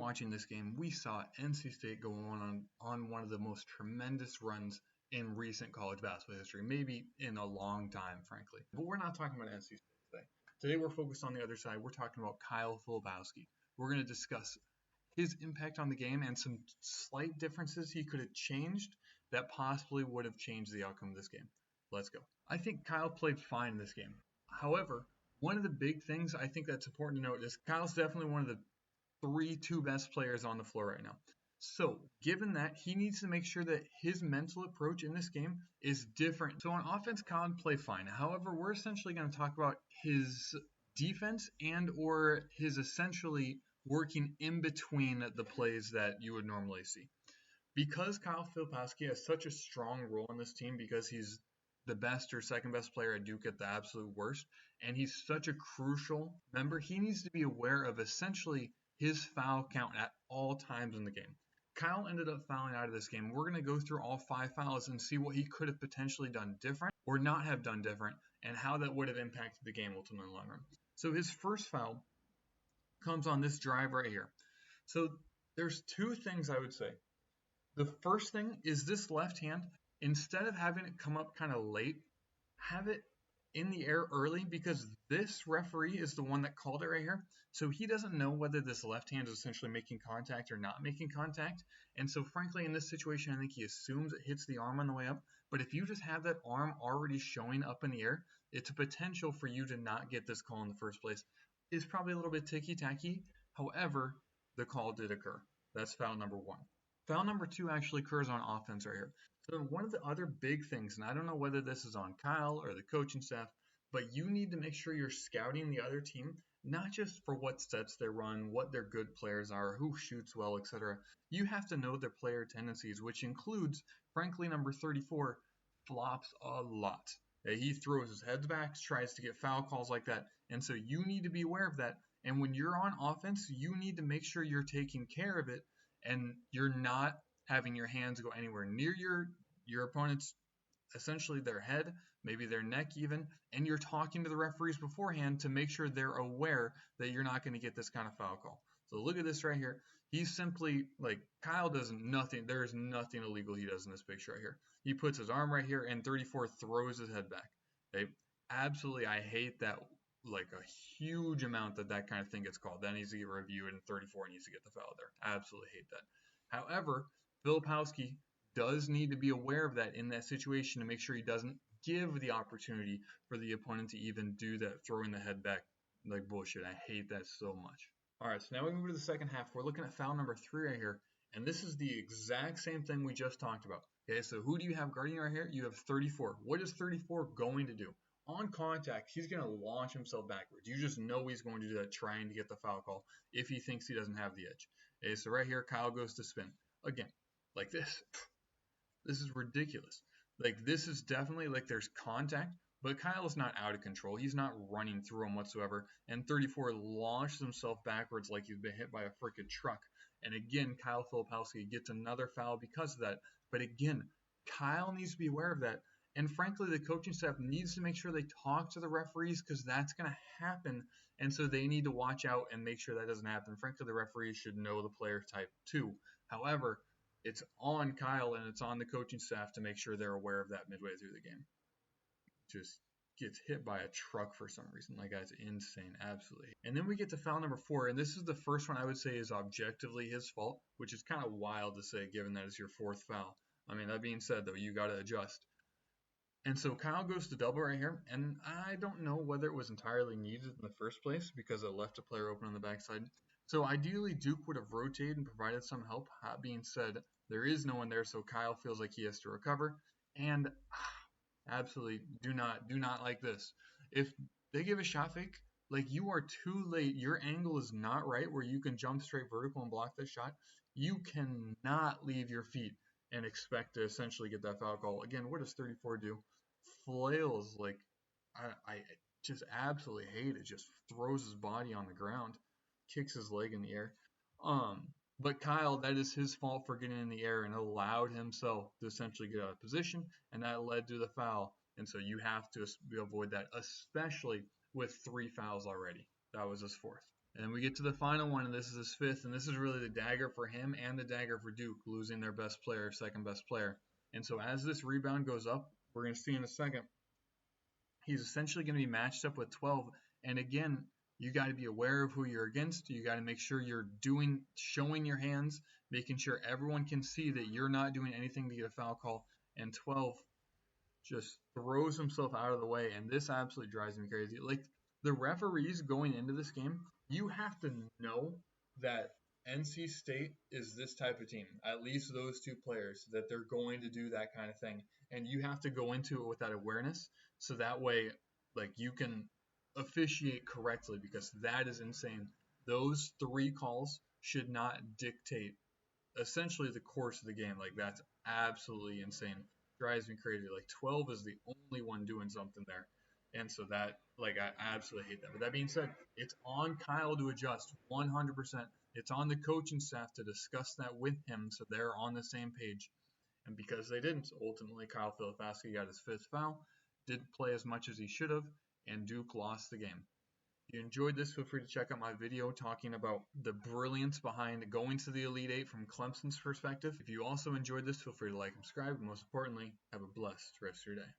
watching this game, we saw NC State go on one of the most tremendous runs in recent college basketball history, maybe in a long time, frankly. But we're not talking about NC State today. Today we're focused on the other side. We're talking about Kyle Filipowski. We're going to discuss his impact on the game and some slight differences he could have changed that possibly would have changed the outcome of this game. Let's go. I think Kyle played fine in this game. However, one of the big things I think that's important to note is Kyle's definitely one of the two best players on the floor right now. So, given that, he needs to make sure that his mental approach in this game is different. So on offense, Kyle played fine. However, we're essentially going to talk about his defense and or his essentially working in between the plays that you would normally see. Because Kyle Filipowski has such a strong role in this team, because he's the best or second best player at Duke at the absolute worst, and he's such a crucial member, he needs to be aware of essentially his foul count at all times in the game. Kyle ended up fouling out of this game. We're going to go through all 5 fouls and see what he could have potentially done different or not have done different, and how that would have impacted the game ultimately in the long run. So his first foul comes on this drive right here. So there's 2 things I would say. The first thing is this left hand, instead of having it come up kind of late, have it in the air early, because this referee is the one that called it right here. So he doesn't know whether this left hand is essentially making contact or not making contact. And so frankly, in this situation, I think he assumes it hits the arm on the way up. But if you just have that arm already showing up in the air, it's a potential for you to not get this call in the first place. It's probably a little bit ticky-tacky. However, the call did occur. That's foul number 1. Foul number 2 actually occurs on offense right here. So one of the other big things, and I don't know whether this is on Kyle or the coaching staff, but you need to make sure you're scouting the other team, not just for what sets they run, what their good players are, who shoots well, etc. You have to know their player tendencies, which includes, frankly, number 34 flops a lot. He throws his head back, tries to get foul calls like that, and so you need to be aware of that. And when you're on offense, you need to make sure you're taking care of it, and you're not having your hands go anywhere near your opponent's, essentially their head, maybe their neck even, and you're talking to the referees beforehand to make sure they're aware that you're not going to get this kind of foul call. So look at this right here. He's simply, like, Kyle does nothing. There is nothing illegal he does in this picture right here. He puts his arm right here, and 34 throws his head back. Absolutely, I hate that, like a huge amount that kind of thing gets called. That needs to get reviewed, and 34 needs to get the foul there. Absolutely hate that. However, Filipowski does need to be aware of that in that situation to make sure he doesn't give the opportunity for the opponent to even do that, throwing the head back like bullshit. I hate that so much. All right, so now we move to the second half. We're looking at foul number 3 right here, and this is the exact same thing we just talked about. Okay, so who do you have guarding right here? You have 34. What is 34 going to do? On contact, he's going to launch himself backwards. You just know he's going to do that, trying to get the foul call if he thinks he doesn't have the edge. Okay, so right here, Kyle goes to spin. Again, like this. This is ridiculous. Like, this is definitely, like, there's contact, but Kyle is not out of control. He's not running through him whatsoever. And 34 launches himself backwards like he's been hit by a freaking truck. And again, Kyle Filipowski gets another foul because of that. But again, Kyle needs to be aware of that. And frankly, the coaching staff needs to make sure they talk to the referees, because that's going to happen. And so they need to watch out and make sure that doesn't happen. Frankly, the referees should know the player type too. However, it's on Kyle and it's on the coaching staff to make sure they're aware of that midway through the game. Just gets hit by a truck for some reason. Like, that's insane. Absolutely. And then we get to foul number 4. And this is the first one I would say is objectively his fault, which is kind of wild to say given that it's your 4th foul. I mean, that being said, though, you got to adjust. And so Kyle goes to double right here. And I don't know whether it was entirely needed in the first place because it left a player open on the backside. So ideally, Duke would have rotated and provided some help. That being said, there is no one there, so Kyle feels like he has to recover. And absolutely do not like this. If they give a shot fake, like, you are too late. Your angle is not right where you can jump straight vertical and block this shot. You cannot leave your feet and expect to essentially get that foul call. Again, what does 34 do? Flails, like, I just absolutely hate it. Just throws his body on the ground, kicks his leg in the air. But Kyle, that is his fault for getting in the air and allowed himself to essentially get out of position, and that led to the foul. And so you have to avoid that, especially with 3 fouls already. That was his 4th. And we get to the final one, and this is his fifth, and this is really the dagger for him and the dagger for Duke, losing their best player, second best player. And so as this rebound goes up, we're going to see in a second, he's essentially going to be matched up with 12. And again, you got to be aware of who you're against. You got to make sure you're showing your hands, making sure everyone can see that you're not doing anything to get a foul call. And 12 just throws himself out of the way, and this absolutely drives me crazy. Like, the referees going into this game, you have to know that NC State is this type of team, at least those two players, that they're going to do that kind of thing. And you have to go into it with that awareness so that way, like, you can officiate correctly, because that is insane. Those three calls should not dictate essentially the course of the game. Like, that's absolutely insane. Drives me crazy. Like, 12 is the only one doing something there. And so that, like, I absolutely hate that. But that being said, it's on Kyle to adjust 100%. It's on the coaching staff to discuss that with him so they're on the same page. And because they didn't, ultimately Kyle Filipowski got his fifth foul, didn't play as much as he should have, and Duke lost the game. If you enjoyed this, feel free to check out my video talking about the brilliance behind going to the Elite Eight from Clemson's perspective. If you also enjoyed this, feel free to like and subscribe. And most importantly, have a blessed rest of your day.